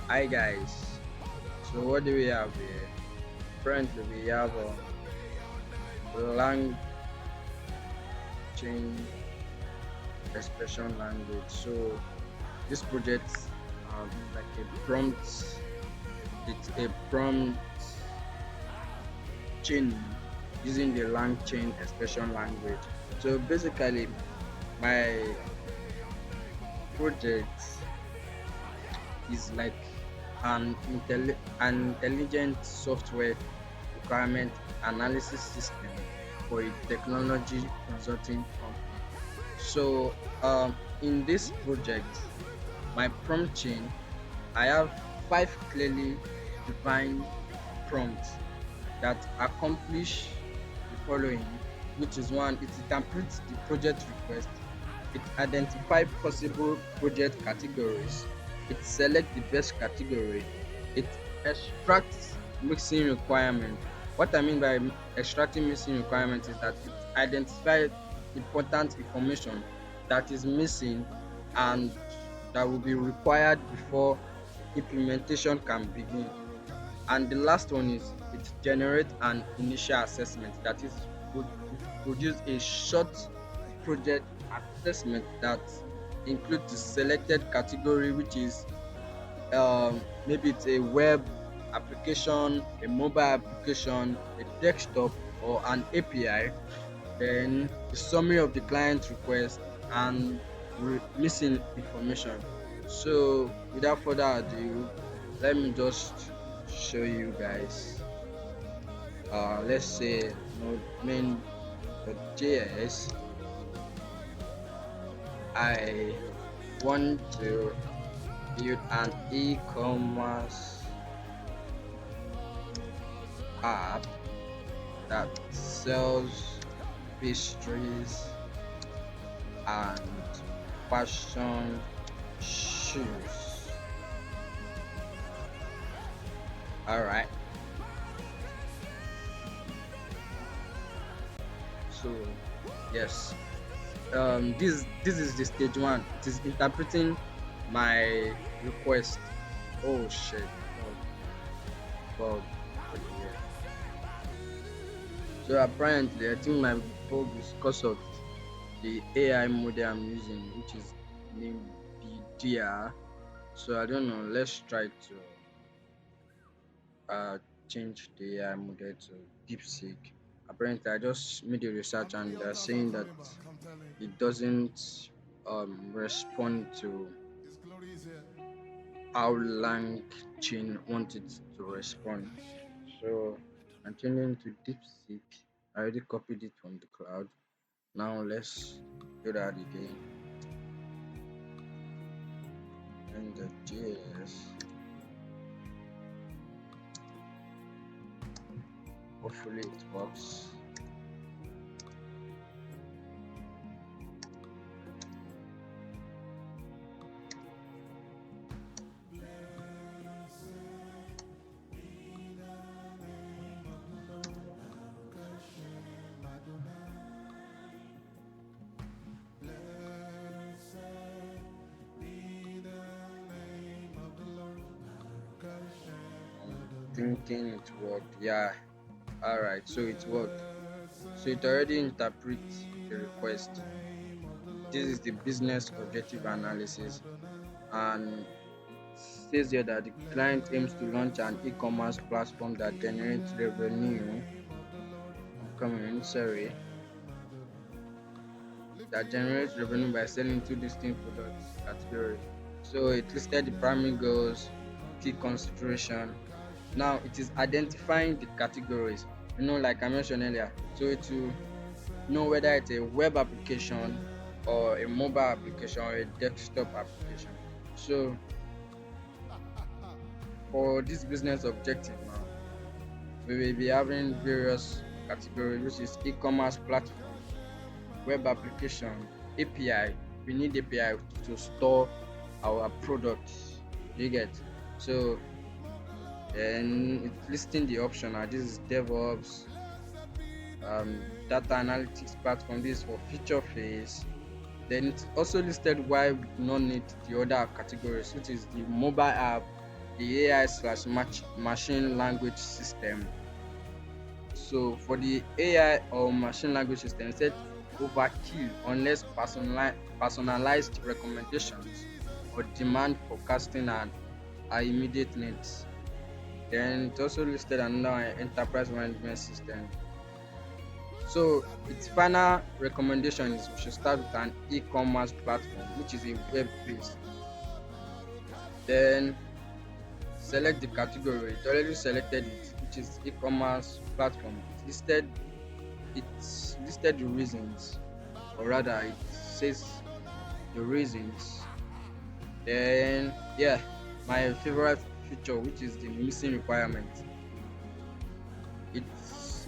Hi guys, so what do we have here? Currently we have LangChain expression language. So this project is like a prompt. It's a prompt chain using the LangChain expression language. So basically, my project is like an intelligent software requirement analysis system for a technology consulting company. So, in this project, my prompt chain, I have five clearly defined prompts that accomplish the following, which is one, it interprets the project request, it identifies possible project categories, it selects the best category, it extracts missing requirement. What I mean by extracting missing requirement is that it identifies important information that is missing and that will be required before implementation can begin. And the last one is it generates an initial assessment, that is, it produce a short project assessment that includes the selected category, which is maybe it's a web application, a mobile application, a desktop, or an API. Then the summary of the client request and missing information. So without further ado, let me just show you guys. Let's say node main.js. I want to build an e-commerce app that sells pastries and fashion shoes. All right. So yes, this is the stage one. It is interpreting my request. Oh shit! Bug, bug. Yeah. So apparently, I think my bug is because of the AI model I'm using, which is named BDR. So I don't know. Let's try to change the AI model to DeepSeek. Apparently, I just made a research and they're saying that it doesn't respond to how LangChain wanted to respond. So I'm changing to DeepSeek. I already copied it from the cloud. Now let's do that again. And the JS. Hopefully it works. Thinking it worked. Yeah. Alright, so it worked. So it already interprets the request. This is the business objective analysis, and says here that the client aims to launch an e-commerce platform that generates revenue. I'm coming, sorry, that generates revenue by selling two distinct products category. So it listed the primary goals, key consideration. Now it is identifying the categories. Like I mentioned earlier, so it will know whether it's a web application or a mobile application or a desktop application. So for this business objective now, we will be having various categories, which is e-commerce platform, web application, API. We need API to store our products. You get? So then it's listing the option. This is DevOps, data analytics platform. This is for feature phase. Then it's also listed why we do not need the other categories, which is the mobile app, the AI slash machine language system. So for the AI or machine language system, it said overkill unless personalized recommendations or demand forecasting and are immediate needs. Then it also listed another enterprise management system. So its final recommendation is we should start with an e-commerce platform, which is a web-based. Then select the category. It already selected it, which is e-commerce platform. It's listed the reasons, or rather, it says the reasons. Then yeah, my favorite feature, which is the missing requirement. It's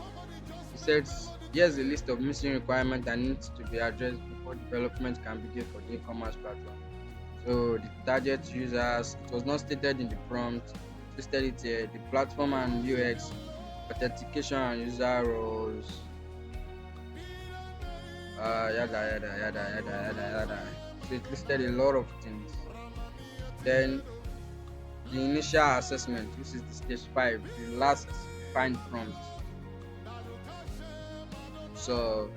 It says here's a list of missing requirements that needs to be addressed before development can begin for the e-commerce platform. So the target users, it was not stated in the prompt, it listed it here, the platform and UX, authentication and user roles, yada yada yada yada yada yada. So it listed a lot of things. Then the initial assessment, which is the stage 5, the last find prompt. So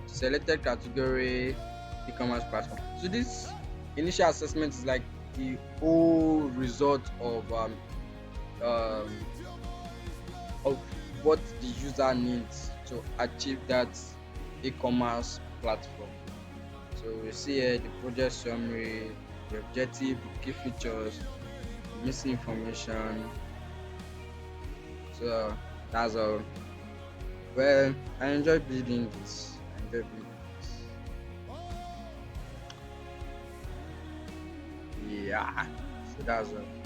selected category, e-commerce platform. So this initial assessment is like the whole result um of what the user needs to achieve that e-commerce platform. So we see here the project summary, the objective, the key features, the missing information. So that's all. Well, I enjoy building this. I enjoy building this. Yeah. So that's all.